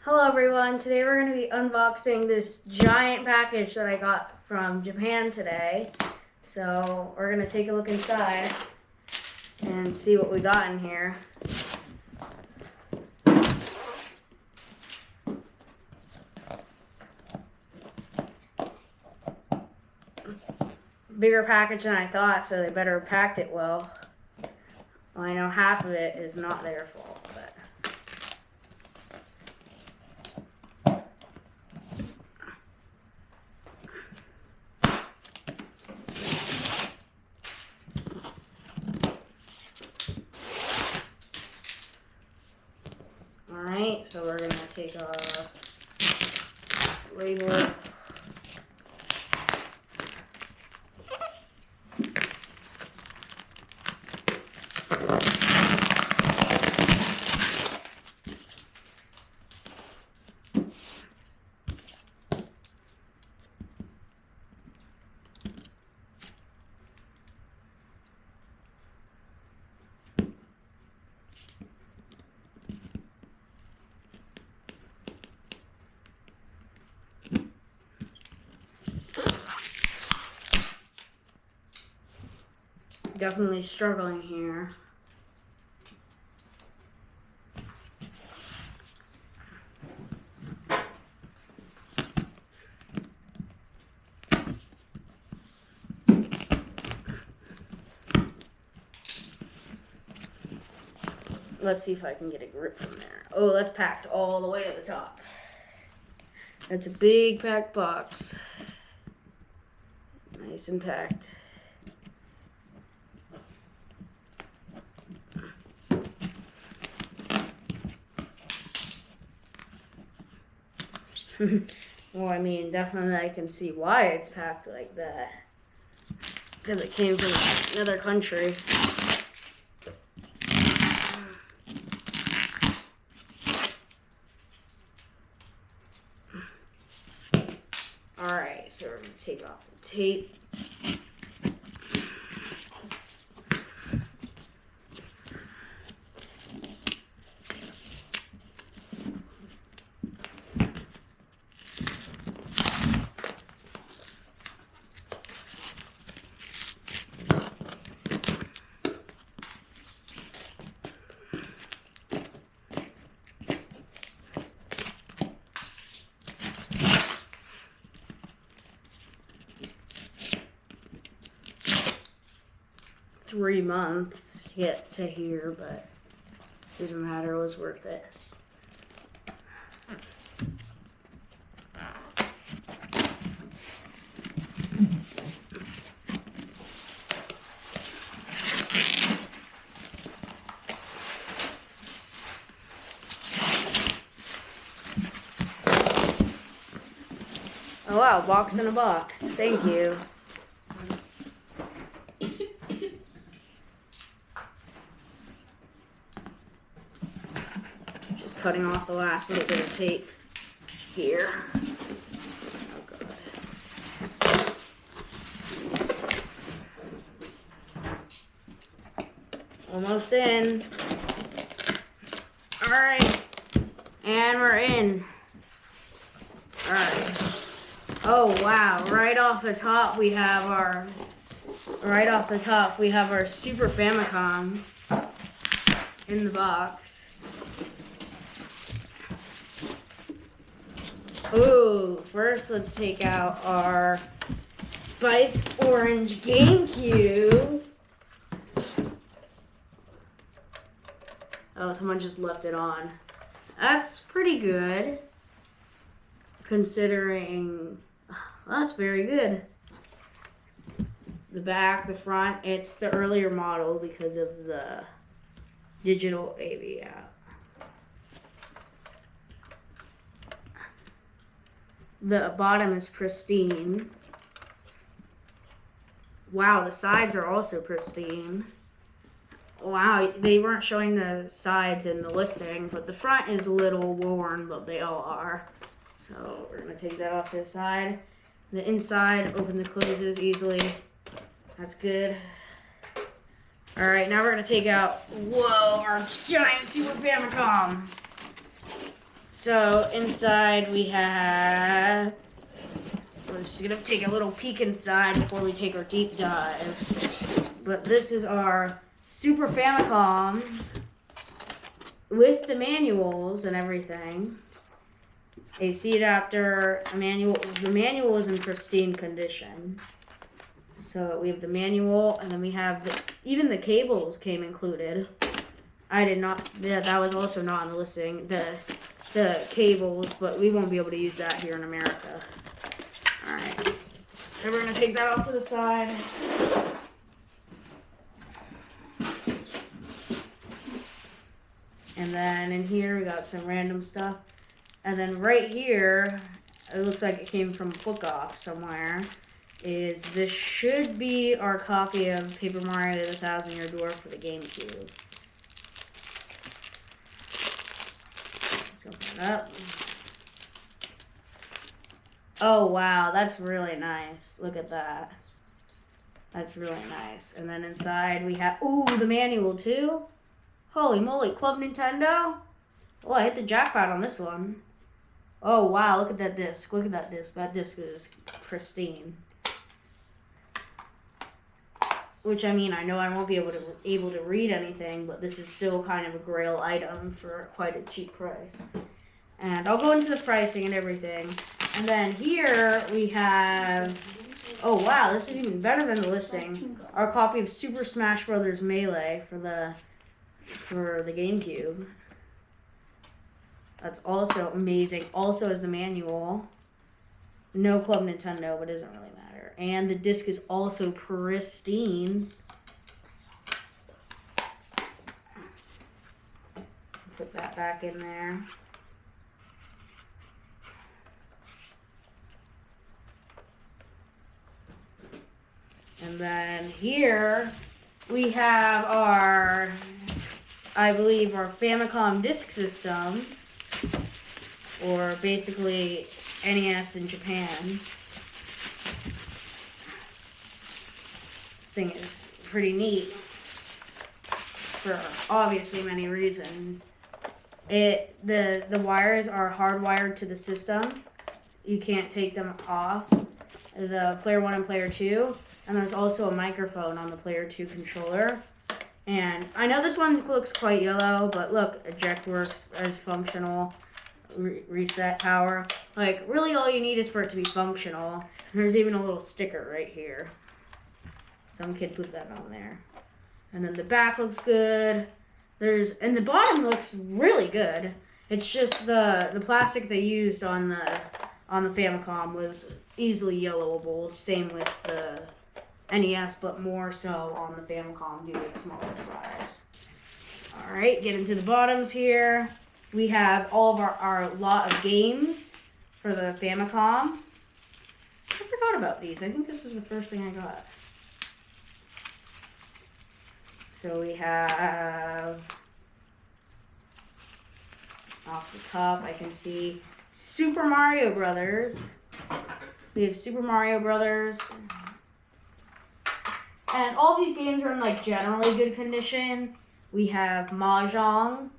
Hello everyone, today we're going to be unboxing this giant package that I got from Japan today. So we're going to take a look inside and see what we got in here. Bigger package than I thought, so they better have packed it well. Well, I know half of it is not their fault, but... Alright, so we're going to take off this label. Definitely struggling here. Let's see if I can get a grip from there. Oh, that's packed all the way to the top. That's a big packed box. Nice and packed. Well, I mean, definitely I can see why it's packed like that. Because it came from another country. Alright, so we're going to take off the tape. Three months yet to here, but doesn't matter, it was worth it. Oh wow, box in a box. Thank you. Just cutting off the last little bit of tape here. Oh god. Almost in. Alright. And we're in. Alright. Oh wow, right off the top we have our Super Famicom in the box. Ooh, first let's take out our Spice Orange GameCube. Oh, someone just left it on. That's pretty good. Considering, well, that's very good. The back, the front, it's the earlier model because of the digital AV out. The bottom is pristine. Wow, the sides are also pristine. Wow, they weren't showing the sides in the listing, but the front is a little worn, but they all are. So we're going to take that off to the side. The inside opens and closes easily. That's good. Alright, now we're going to take out, whoa, our giant Super Famicom. So inside we have, we're just gonna take a little peek inside before we take our deep dive. But this is our Super Famicom with the manuals and everything. A C adapter, a manual. The manual is in pristine condition. So we have the manual, and then we have even the cables came included. I did not. That was also not on the listing. The cables, but we won't be able to use that here in America. All right. And we're gonna take that off to the side. And then in here we got some random stuff. And then right here, it looks like it came from Book Off somewhere. This should be our copy of Paper Mario: The Thousand Year Door for the GameCube. Let's open it up. Oh wow, that's really nice. Look at that. That's really nice. And then inside we have, ooh, the manual too. Holy moly, Club Nintendo. Oh, I hit the jackpot on this one. Oh wow, look at that disc. Look at that disc. That disc is pristine. Which, I mean, I know I won't be able to read anything, but this is still kind of a grail item for quite a cheap price. And I'll go into the pricing and everything. And then here we have, oh wow, this is even better than the listing. Our copy of Super Smash Bros. Melee for the GameCube. That's also amazing. Also is the manual. No Club Nintendo, but it doesn't really matter. And the disc is also pristine. Put that back in there. And then here we have our, I believe, our Famicom disk system, or basically NES in Japan. This thing is pretty neat for obviously many reasons. The wires are hardwired to the system. You can't take them off. The Player 1 and Player 2. And there's also a microphone on the Player 2 controller. And I know this one looks quite yellow, but look, eject works as functional. Reset power. Like, really all you need is for it to be functional. And there's even a little sticker right here. Some kid put that on there. And then the back looks good. And the bottom looks really good. It's just the plastic they used on the Famicom was easily yellowable. Same with the NES, but more so on the Famicom due to the smaller size. Alright, get into the bottoms here. We have all of our lot of games for the Famicom. I forgot about these. I think this was the first thing I got. So we have, off the top, I can see Super Mario Brothers. We have Super Mario Brothers. And all these games are in like generally good condition. We have Mahjong.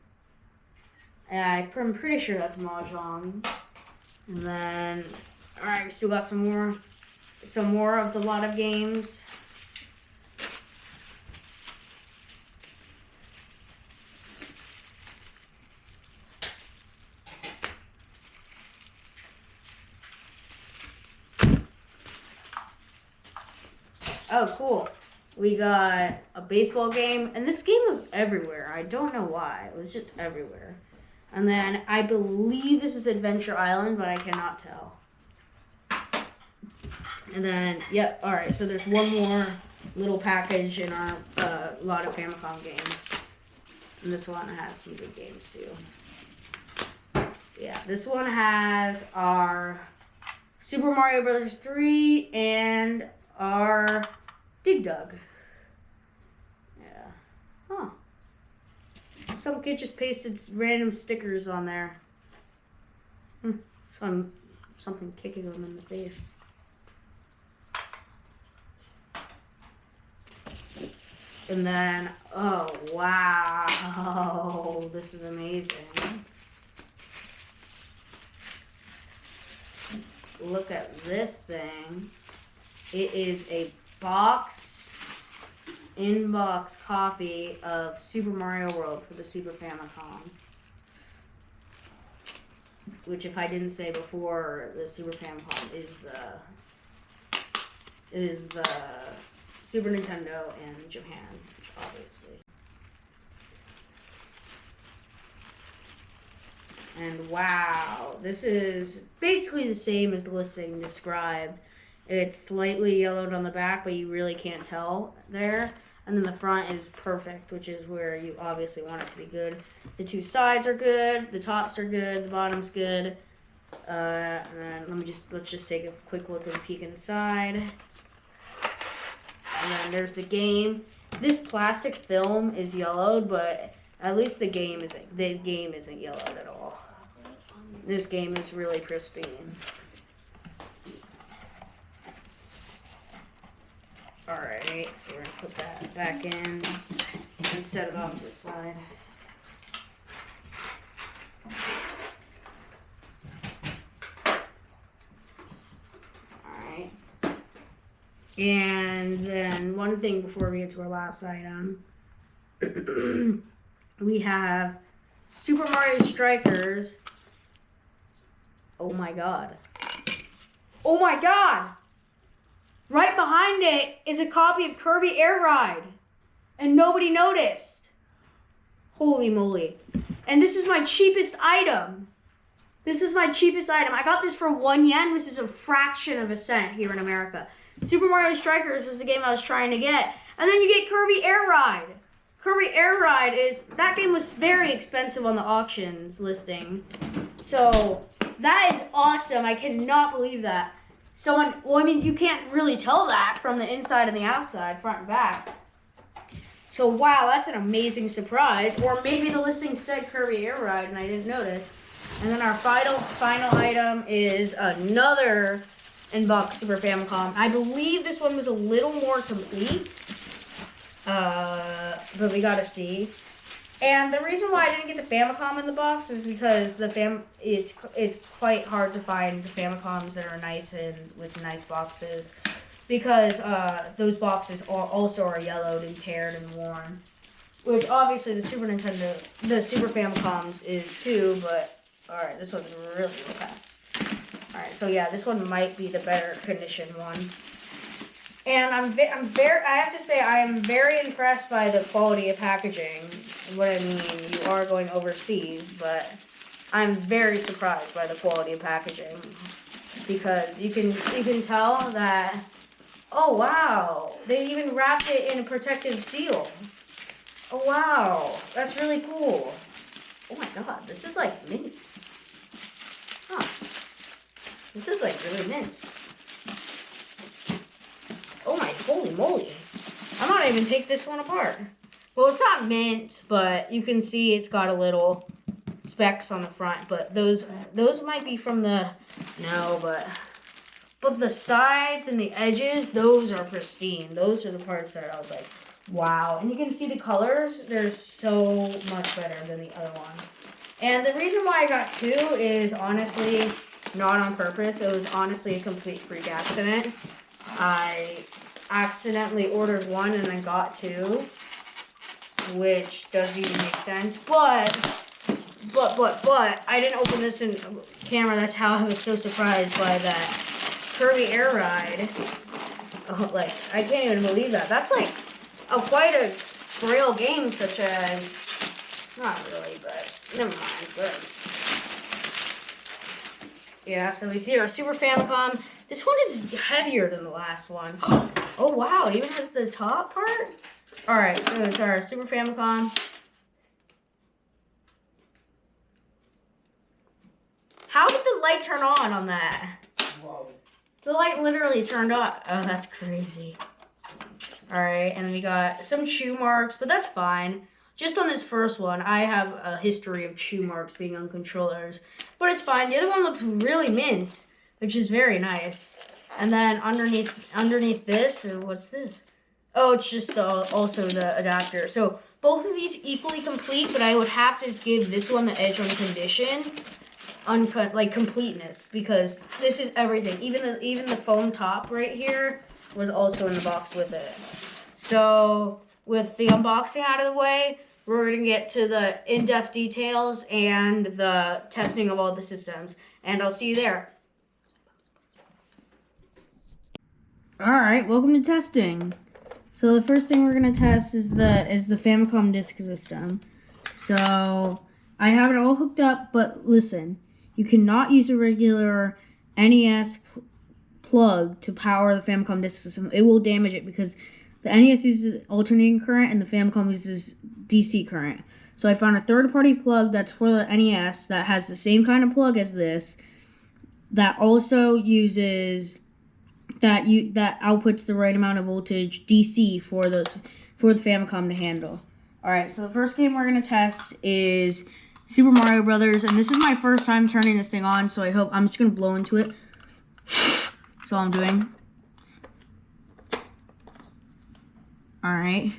I'm pretty sure that's Mahjong. And then, alright, we still got some more of the lot of games. Oh, cool. We got a baseball game, and this game was everywhere. I don't know why. It was just everywhere. And then I believe this is Adventure Island, but I cannot tell. And then, yep, alright, so there's one more little package in our lot of Famicom games. And this one has some good games, too. Yeah, this one has our Super Mario Bros. 3 and our Dig Dug. Yeah. Huh. Some kid just pasted random stickers on there. Something kicking him in the face. And then, oh wow, this is amazing. look at this thing. It is a in-box copy of Super Mario World for the Super Famicom. Which, if I didn't say before, the Super Famicom is the Super Nintendo in Japan, obviously. And wow, this is basically the same as the listing described. It's slightly yellowed on the back, but you really can't tell there. And then the front is perfect, which is where you obviously want it to be good. The two sides are good, the tops are good, the bottom's good. And then let's just take a quick look and peek inside. And then there's the game. This plastic film is yellowed, but at least the game isn't yellowed at all. This game is really pristine. Alright, so we're going to put that back in and set it off to the side. Alright. And then one thing before we get to our last item. We have Super Mario Strikers. Oh my god. Oh my god! Right behind it is a copy of Kirby Air Ride. And nobody noticed. Holy moly. And this is my cheapest item. I got this for 1 yen, which is a fraction of a cent here in America. Super Mario Strikers was the game I was trying to get. And then you get Kirby Air Ride. Kirby Air Ride that game was very expensive on the auctions listing. So, that is awesome. I cannot believe that. You can't really tell that from the inside and the outside, front and back. So, wow, that's an amazing surprise. Or maybe the listing said Kirby Air Ride and I didn't notice. And then our final item is another in-box Super Famicom. I believe this one was a little more complete. But we gotta see. And the reason why I didn't get the Famicom in the box is because it's quite hard to find the Famicoms that are nice and with nice boxes, because those boxes also are yellowed and teared and worn, which obviously the Super Famicoms is too. But all right, this one's really okay. All right, so yeah, this one might be the better condition one. And I have to say, I am very impressed by the quality of packaging. What I mean, you are going overseas, but I'm very surprised by the quality of packaging, because you can tell that. Oh wow, they even wrapped it in a protective seal. Oh wow, that's really cool. Oh my god, this is like mint. Huh? This is like really mint. Oh my, holy moly. I might even take this one apart. Well, it's not mint, but you can see it's got a little specks on the front, but those might be from the, no, but the sides and the edges, those are pristine. Those are the parts that I was like, wow. And you can see the colors, they're so much better than the other one. And the reason why I got two is honestly not on purpose. It was honestly a complete freak accident. I accidentally ordered one and I got two, which doesn't even make sense. But I didn't open this in camera. That's how I was so surprised by that Kirby Air Ride. Oh, like, I can't even believe that. That's like quite a frail game, such as, not really, but never mind. But yeah, so we see our Super Famicom. This one is heavier than the last one. Oh wow, it even has the top part? Alright, so it's our Super Famicom. How did the light turn on that? Whoa. The light literally turned on. Oh, that's crazy. Alright, and then we got some chew marks, but that's fine. Just on this first one, I have a history of chew marks being on controllers, but it's fine. The other one looks really mint, which is very nice. And then underneath this, what's this? Oh, it's just also the adapter. So both of these equally complete, but I would have to give this one the edge on condition, like completeness, because this is everything. Even the foam top right here was also in the box with it. So with the unboxing out of the way, we're gonna get to the in-depth details and the testing of all the systems, and I'll see you there. All right, welcome to testing. So the first thing we're gonna test is the Famicom disk system. So I have it all hooked up, but listen, you cannot use a regular NES plug to power the Famicom disk system. It will damage it because the NES uses alternating current and the Famicom uses DC current. So I found a third-party plug that's for the NES that has the same kind of plug as this, that also uses that outputs the right amount of voltage DC for the Famicom to handle. All right, so the first game we're gonna test is Super Mario Brothers, and this is my first time turning this thing on, so I'm just gonna blow into it. That's all I'm doing. All right.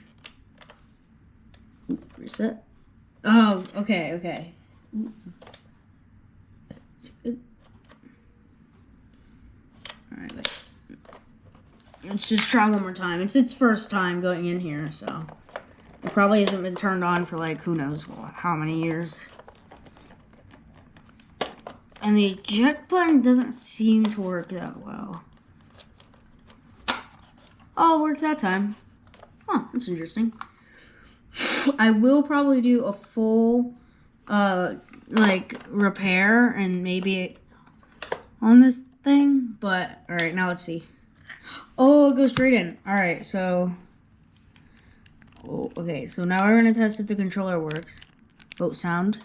Reset. Oh, okay. It's good. All right, wait. Let's just try one more time. It's its first time going in here, so it probably hasn't been turned on for like who knows how many years. And the eject button doesn't seem to work that well. Oh, it worked that time. Huh, that's interesting. I will probably do a full, like, repair and maybe on this thing, but, alright, now let's see. Oh, it goes straight in. Alright, so, okay, so now we're going to test if the controller works. Oh, sound.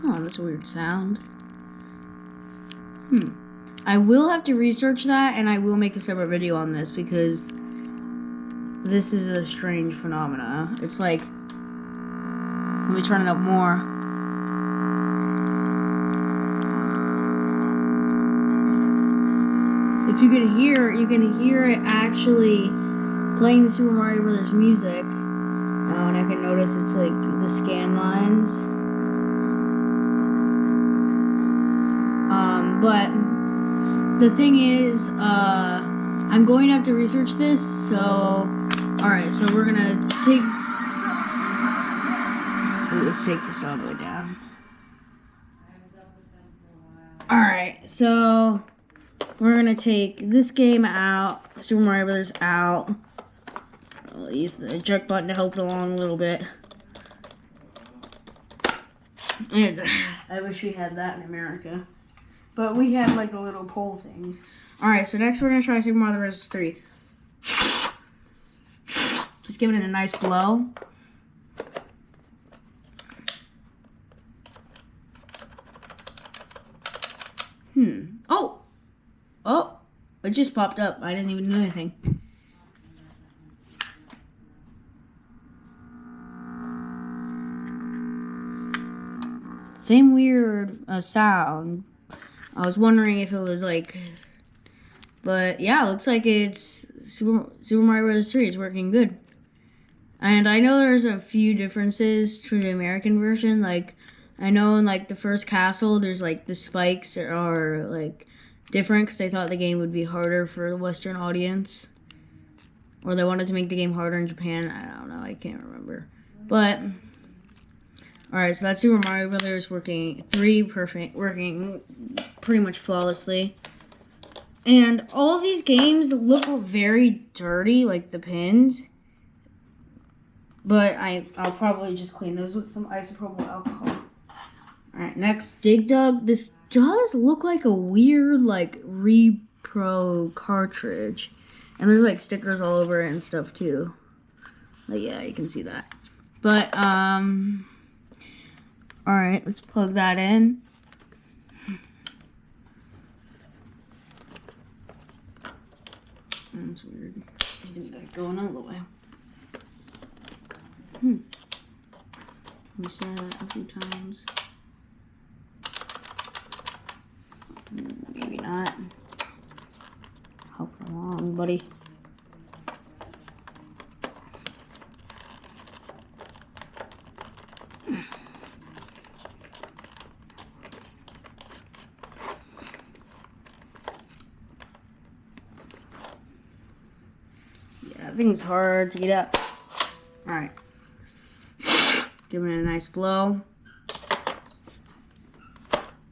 Oh, that's a weird sound. I will have to research that, and I will make a separate video on this, because this is a strange phenomena. It's like, let me turn it up more. If you can hear it actually playing the Super Mario Brothers music. And I can notice it's like the scan lines. But the thing is, I'm going to have to research this, so, alright, so we're gonna let's take this all the way down. Alright, so, we're gonna take this game out, Super Mario Brothers out. I'll use the eject button to help it along a little bit. And I wish we had that in America. But we had like the little pole things. Alright, so next we're going to try Super Mario Bros. 3. Just giving it a nice blow. Oh! It just popped up. I didn't even do anything. Same weird sound. I was wondering if it was like, but yeah, it looks like it's Super Mario Bros. 3. It's working good. And I know there's a few differences to the American version. Like, I know in like the first castle, there's like the spikes are like different because they thought the game would be harder for the Western audience. Or they wanted to make the game harder in Japan. I don't know. I can't remember. But alright, so that's Super Mario Brothers working working pretty much flawlessly. And all of these games look very dirty, like the pins. But I'll probably just clean those with some isopropyl alcohol. Alright, next, Dig Dug. This does look like a weird, like, repro cartridge. And there's, like, stickers all over it and stuff, too. Like, yeah, you can see that. But, alright, let's plug that in. That's weird. I didn't get it going all the way. Reset it a few times. Maybe not. Help along, buddy. Yeah, I think it's hard to get up. Alright. Giving it a nice blow.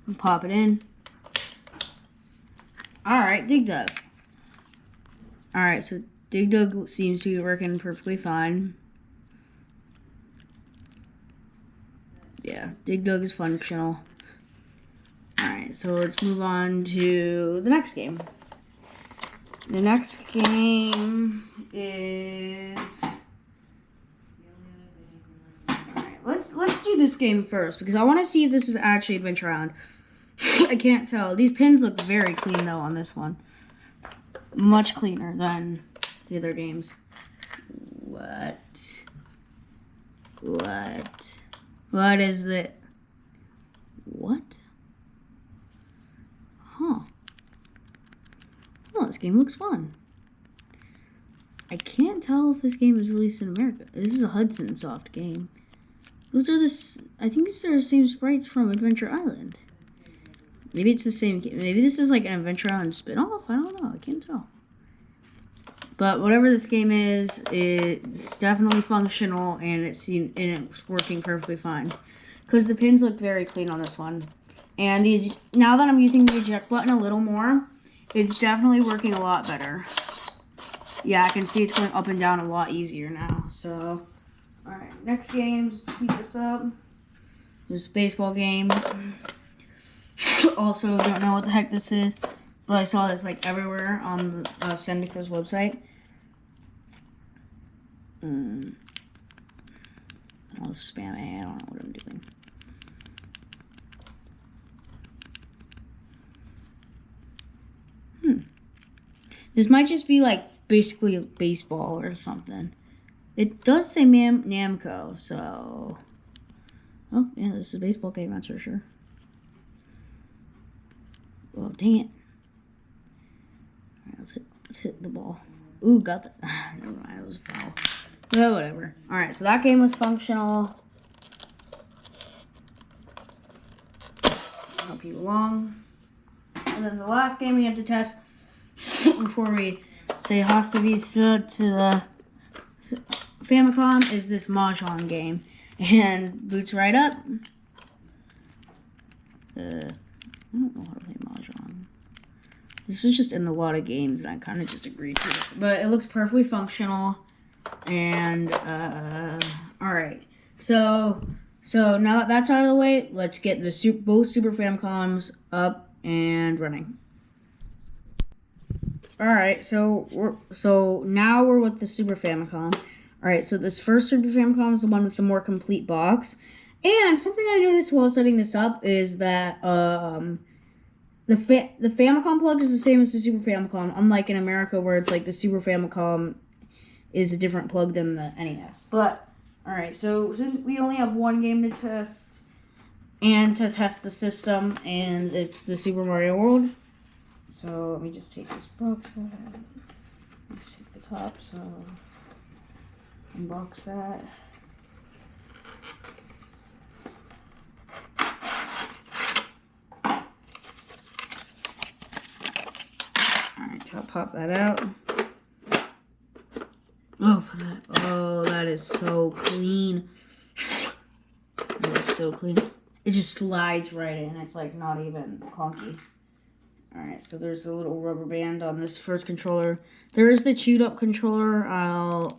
And pop it in. Alright, Dig Dug. Alright, so Dig Dug seems to be working perfectly fine. Yeah, Dig Dug is functional. Alright, so let's move on to the next game. The next game is... Alright, let's do this game first, because I want to see if this is actually Adventure Island. I can't tell. These pins look very clean, though, on this one. Much cleaner than the other games. What? What is it? What? Huh. Oh, this game looks fun. I can't tell if this game is released in America. This is a Hudson Soft game. Those are I think these are the same sprites from Adventure Island. Maybe it's the same game. Maybe this is like an Adventure Island spin-off. I don't know. I can't tell. But whatever this game is, it's definitely functional, and it's working perfectly fine. Because the pins look very clean on this one. And now that I'm using the eject button a little more, it's definitely working a lot better. Yeah, I can see it's going up and down a lot easier now. So, alright, next game, let's speed this up. This baseball game. Also, don't know what the heck this is, but I saw this like everywhere on the Sendico's website. I'll spam it. I don't know what I'm doing. This might just be like basically a baseball or something. It does say Namco, so... Oh, yeah, this is a baseball game, that's for sure. Oh, dang it. Alright, let's hit the ball. Ooh, got that. Never mind, it was a foul. Oh, whatever. Alright, so that game was functional. Help you along. And then the last game we have to test before we say hasta vista to the Famicom is this Mahjong game. And boots right up. I don't know how to play Mahjong. This is just in a lot of games, and I kind of just agreed to it. But it looks perfectly functional. And, alright. So now that that's out of the way, let's get the both Super Famicoms up and running. Alright, so now we're with the Super Famicom. Alright, so this first Super Famicom is the one with the more complete box. And something I noticed while setting this up is that the Famicom plug is the same as the Super Famicom, unlike in America where it's like the Super Famicom is a different plug than the NES. But, alright, so since we only have one game to test, and to test the system, and it's the Super Mario World. So let me just take this box out. Let's take the top, so unbox that. Alright, I'll pop that out. Oh, that is so clean. That is so clean. It just slides right in. It's like not even clunky. Alright, so there's a little rubber band on this first controller. There is the chewed up controller. I'll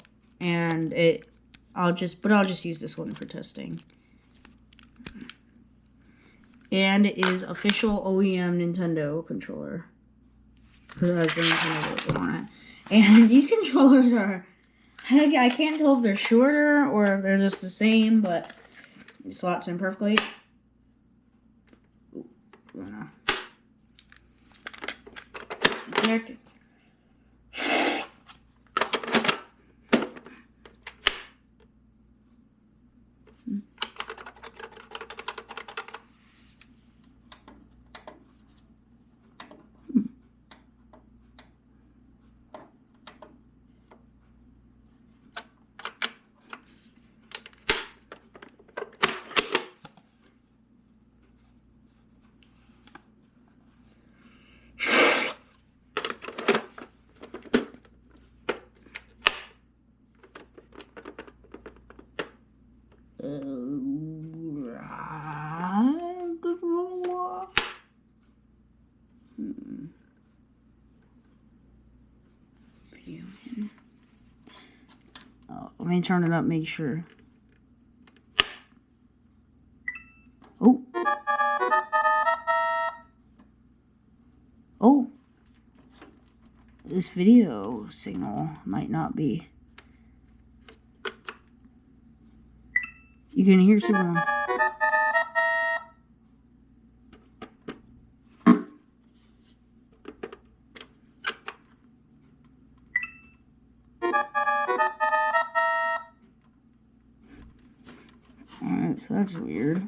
just use this one for testing. And it is official OEM Nintendo controller. Because it has the Nintendo logo on it. And these controllers are... I can't tell if they're shorter or if they're just the same, but it slots in perfectly. Ooh, no. Connect. Let me turn it up, make sure. Oh. Oh. This video signal might not be. You can hear Superman. Alright, so that's weird.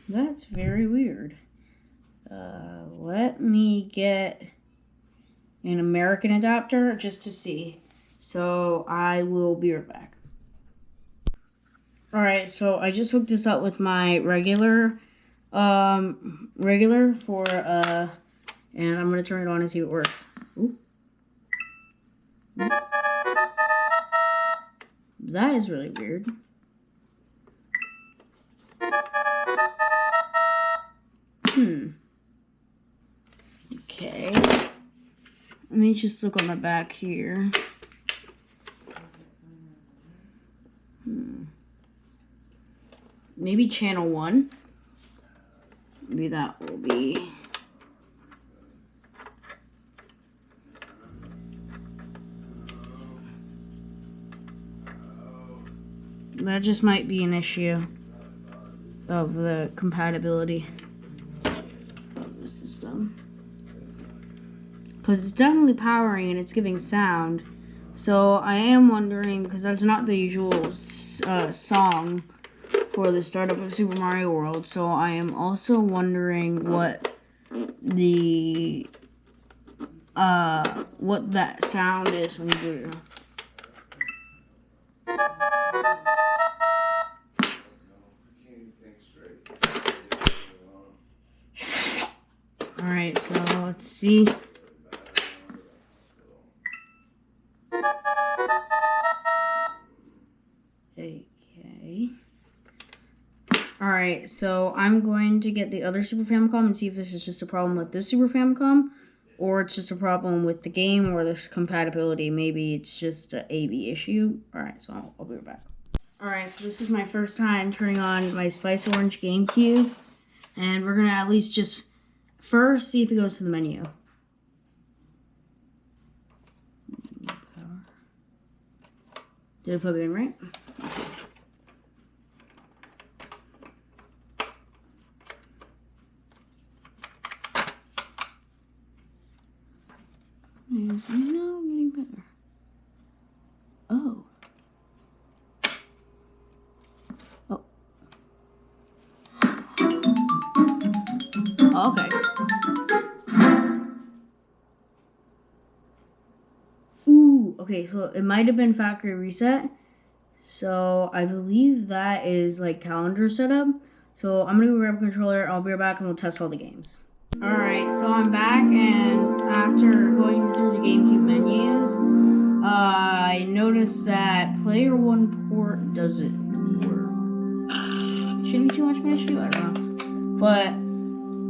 That's very weird. Let me get an American adapter just to see. So I will be right back. Alright, so I just hooked this up with my regular for and I'm gonna turn it on and see if it works. Ooh. That is really weird. Okay. Let me just look on the back here. Maybe channel 1. Maybe that will be. That just might be an issue of the compatibility of the system. Because it's definitely powering and it's giving sound. So I am wondering, because that's not the usual song for the startup of Super Mario World. So I am also wondering what that sound is when you do it. Alright, so let's see. Okay. Alright, so I'm going to get the other Super Famicom and see if this is just a problem with this Super Famicom, or it's just a problem with the game or this compatibility. Maybe it's just an AB issue. Alright, so I'll be right back. Alright, so this is my first time turning on my Spice Orange GameCube, and we're going to at least just first see if it goes to the menu. Did I plug it in right? Let's see. No, getting better. Oh. Oh. Okay. Ooh, okay, so it might have been factory reset. So I believe that is like calendar setup. So I'm gonna go grab a controller, I'll be right back and we'll test all the games. Alright, so I'm back, and after going through the GameCube menus, I noticed that Player 1 port doesn't work. Shouldn't be too much of an issue, I don't know. But,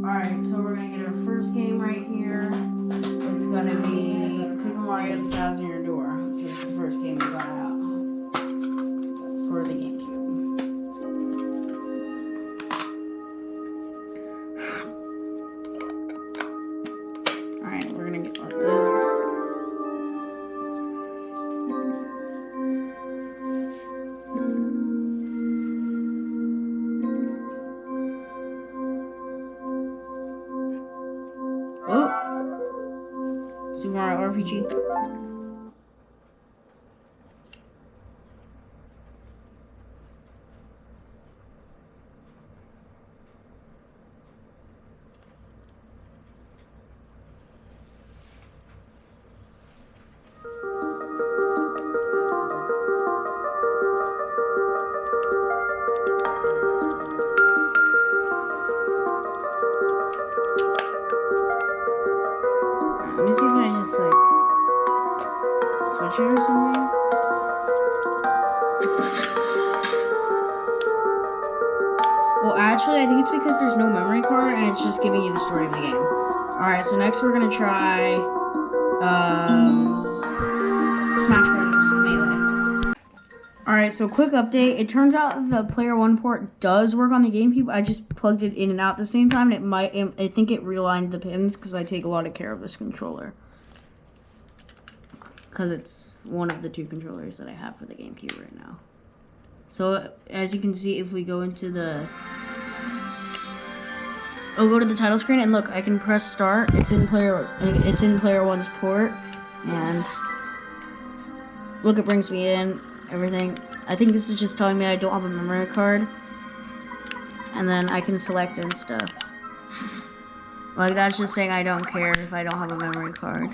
alright, so we're gonna get our first game right here. It's gonna be Super Mario the Thousand Year Door, which is the first game we got out for the GameCube. Alright, we're gonna get all those. Oh! Super Mario RPG. Well, actually, I think it's because there's no memory card and it's just giving you the story of the game. Alright, so next we're gonna try Smash Bros. Melee. Alright, so quick update. It turns out the Player 1 port does work on the GameCube. I just plugged it in and out at the same time, and I think it realigned the pins because I take a lot of care of this controller. Because it's one of the 2 controllers that I have for the GameCube right now. So, as you can see, if we go into the... I'll go to the title screen, and look, I can press start. It's in Player 1's port, and... Look, it brings me in, everything. I think this is just telling me I don't have a memory card. And then I can select and stuff. Like, that's just saying I don't care if I don't have a memory card.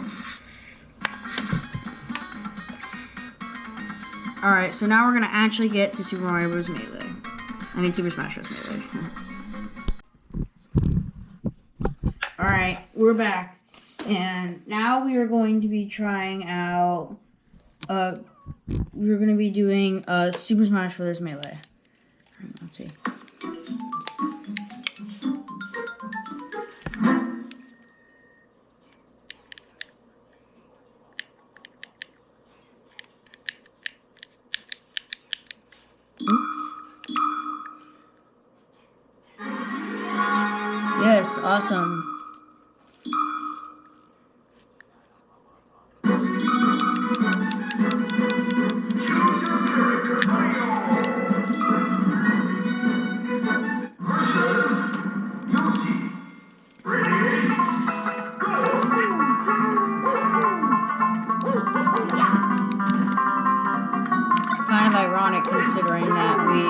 Alright, so now we're gonna actually get to Super Mario Bros. Melee. I mean, Super Smash Bros. Melee. Alright, we're back. And now we are going to be trying out, we're gonna be doing, Super Smash Bros. Melee. Let's see. Yes, awesome. Kind of ironic considering that we...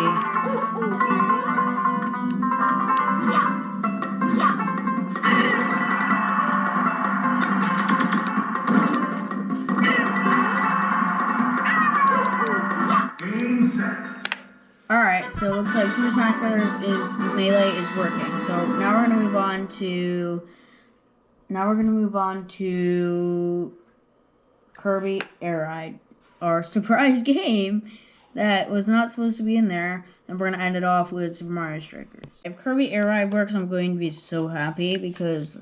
Alright, so it looks like Super Smash Bros. Melee is working. So now we're gonna move on to Kirby Air Ride, our surprise game that was not supposed to be in there, and we're gonna end it off with Super Mario Strikers. If Kirby Air Ride works, I'm going to be so happy because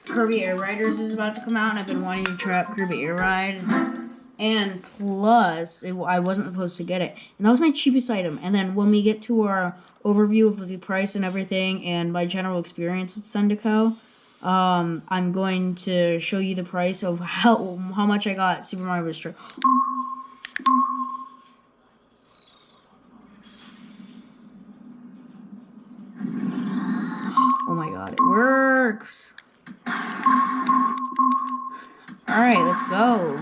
Kirby Air Riders is about to come out, and I've been wanting to try out Kirby Air Ride. And plus, I wasn't supposed to get it. And that was my cheapest item. And then when we get to our overview of the price and everything and my general experience with Sendico, I'm going to show you the price of how much I got Super Mario Bros. Oh my god, it works! Alright, let's go.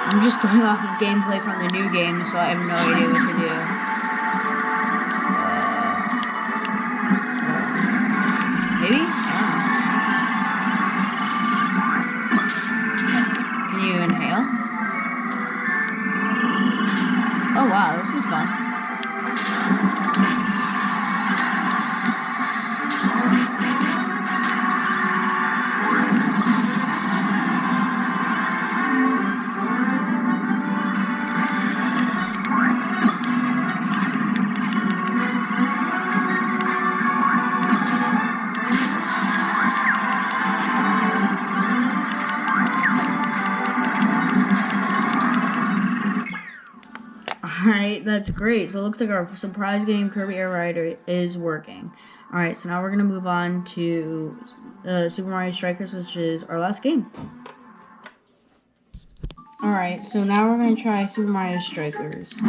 I'm just going off of gameplay from the new game, so I have no idea what to do. Maybe? I don't know. Can you inhale? Oh wow, this is fun. Alright, that's great. So it looks like our surprise game, Kirby Air Ride, is working. Alright, so now we're going to move on to Super Mario Strikers, which is our last game. Alright, so now we're going to try Super Mario Strikers.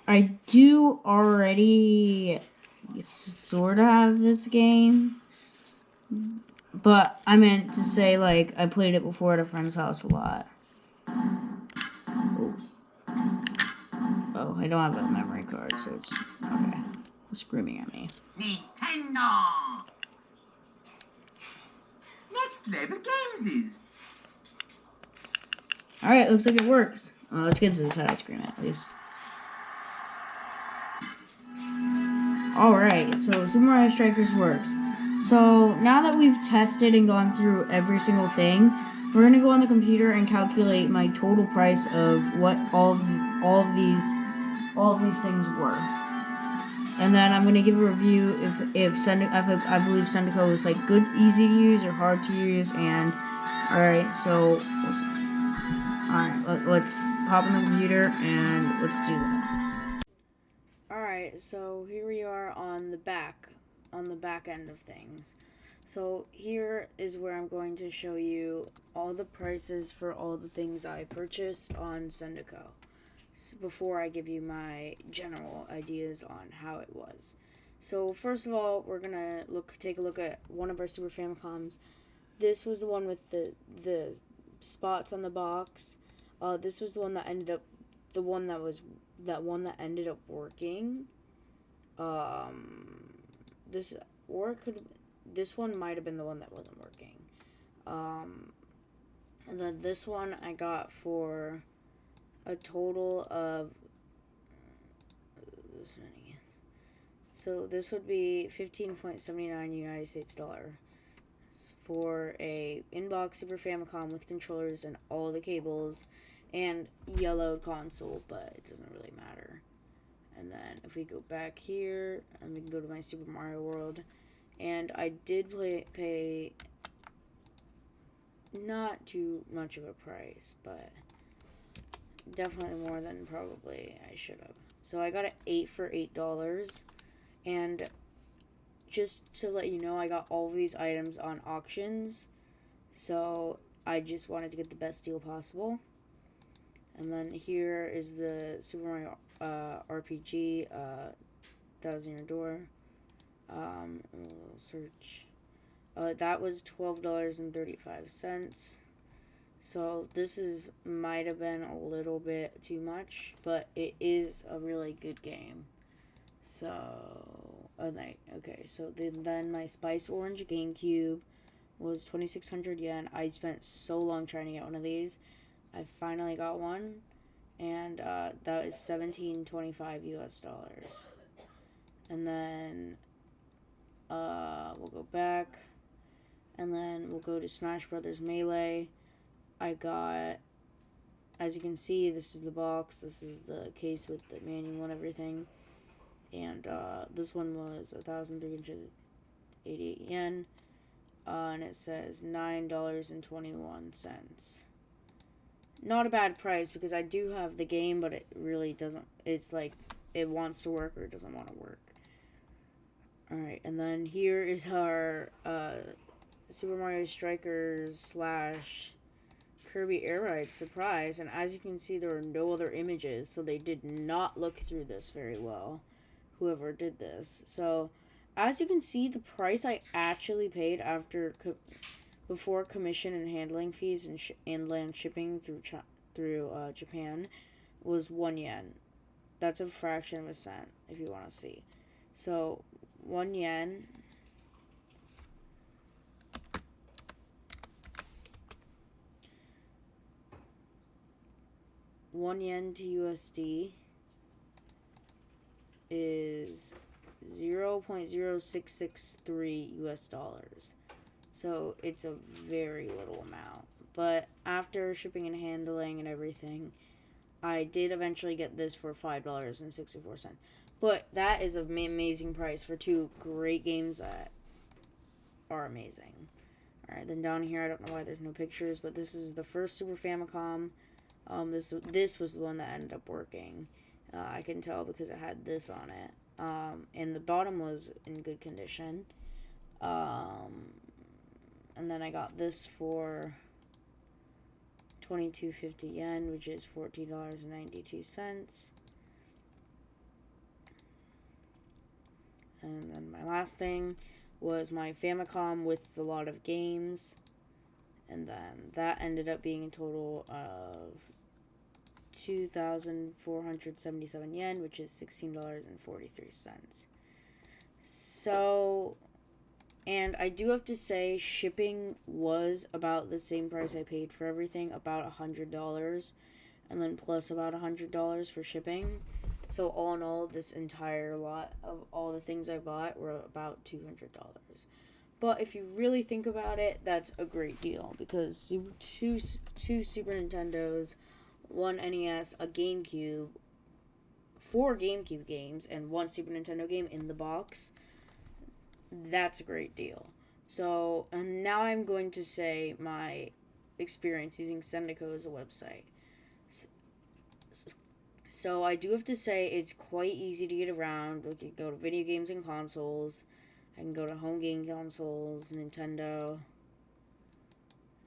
I do already sort of have this game, but I meant to say, like, I played it before at a friend's house a lot. Oh, I don't have a memory card, so it's... Okay. It's screaming at me. Nintendo! Let's play the games is. Alright, looks like it works. Let's get to the title screen at least. Alright, so Super Mario Strikers works. So, now that we've tested and gone through every single thing, we're we're gonna go on the computer and calculate my total price of what all of these things were. And then I'm gonna give a review if I believe Sendico is like good, easy to use, or hard to use. And all right, so let's hop on the computer and let's do that. All right, so here we are on the back end of things. So here is where I'm going to show you all the prices for all the things I purchased on Sendico before I give you my general ideas on how it was. So first of all, we're gonna take a look at one of our Super Famicoms. This was the one with the spots on the box. This was the one that ended up working. This one might have been the one that wasn't working. And then this one I got for a total of this many. So this would be 15.79 United States dollar for a inbox Super Famicom with controllers and all the cables and yellowed console, but it doesn't really matter. And then if we go back here and we can go to my Super Mario World, and I did pay not too much of a price, but definitely more than probably I should have. So I got it 8 for $8, and just to let you know, I got all of these items on auctions, so I just wanted to get the best deal possible. And then here is the Super Mario RPG, that was in your door. We'll search. That was $12.35. So this might have been a little bit too much, but it is a really good game. So, okay, so then my Spice Orange GameCube was 2,600 yen. I spent so long trying to get one of these. I finally got one, and that is $17.25 US. And then we'll go back, and then we'll go to Smash Brothers Melee. I got, as you can see, this is the box, this is the case with the manual and everything, and this one was 1,388 yen, and it says $9.21. Not a bad price, because I do have the game, but it really doesn't, it's like, it wants to work or it doesn't want to work. Alright, and then here is our Super Mario Strikers / Kirby Air Ride surprise, and as you can see, there are no other images, so they did not look through this very well, whoever did this. So, as you can see, the price I actually paid before commission and handling fees and inland shipping through Japan was 1 yen. That's a fraction of a cent, if you want to see. So, 1 yen. $1 to USD is 0.0663 US dollars. So it's a very little amount. But after shipping and handling and everything, I did eventually get this for $5.64. But that is an amazing price for two great games that are amazing. Alright, then down here, I don't know why there's no pictures, but this is the first Super Famicom. This was the one that ended up working. I can tell because it had this on it. And the bottom was in good condition. And then I got this for 2250 yen, which is $14.92. And then my last thing was my Famicom with a lot of games. And then that ended up being a total of 2,477 yen, which is $16.43. So, and I do have to say, shipping was about the same price I paid for everything, about $100, and then plus about $100 for shipping. So all in all, this entire lot of all the things I bought were about $200. But if you really think about it, that's a great deal because two Super Nintendos, one NES, a GameCube, 4 GameCube games, and 1 Super Nintendo game in the box. That's a great deal. So, and now I'm going to say my experience using Sendico as a website. So I do have to say it's quite easy to get around. We can go to video games and consoles. I can go to home game consoles, Nintendo,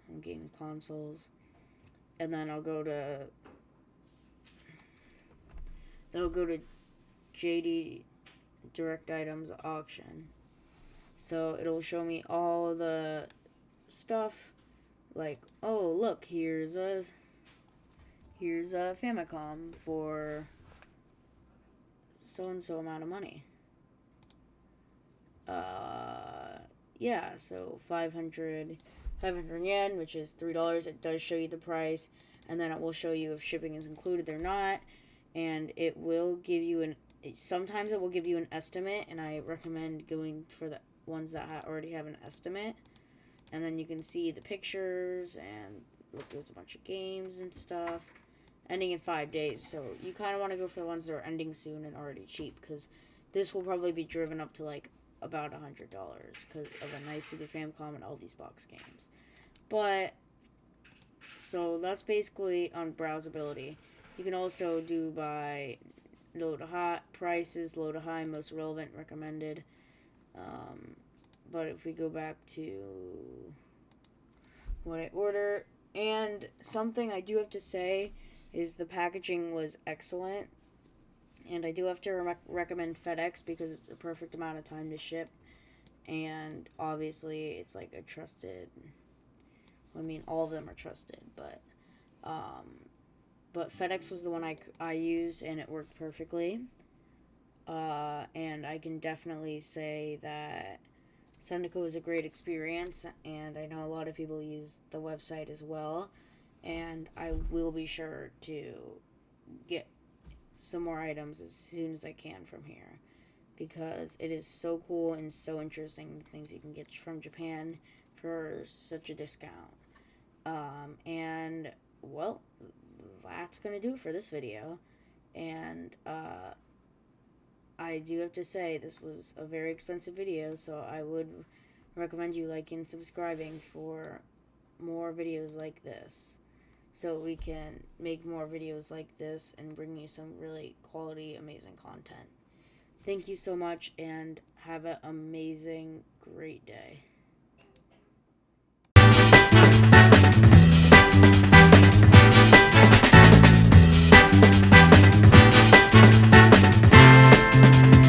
home game consoles, and then I'll go to JD Direct Items Auction. So it'll show me all the stuff, like, oh look, here's a Famicom for so and so amount of money. Yeah, so 500 yen, which is $3. It does show you the price, and then it will show you if shipping is included or not, and it will give you sometimes it will give you an estimate, and I recommend going for the ones that already have an estimate, and then you can see the pictures, and look, there's a bunch of games and stuff, ending in 5 days, so you kind of want to go for the ones that are ending soon and already cheap, because this will probably be driven up to, like, about $100 because of a nice Super Famicom and all these box games. But, so that's basically on browsability. You can also do by low to high, prices, low to high, most relevant, recommended. But if we go back to what I ordered, and something I do have to say is the packaging was excellent. And I do have to recommend FedEx because it's a perfect amount of time to ship. And obviously, it's like a trusted. I mean, all of them are trusted, but FedEx was the one I used, and it worked perfectly. And I can definitely say that Sendico is a great experience, and I know a lot of people use the website as well. And I will be sure to get some more items as soon as I can from here because it is so cool and so interesting the things you can get from Japan for such a discount. And well, that's gonna do it for this video. And I do have to say this was a very expensive video, so I would recommend you liking and subscribing for more videos like this, so we can make more videos like this and bring you some really quality, amazing content. Thank you so much, and have an amazing, great day.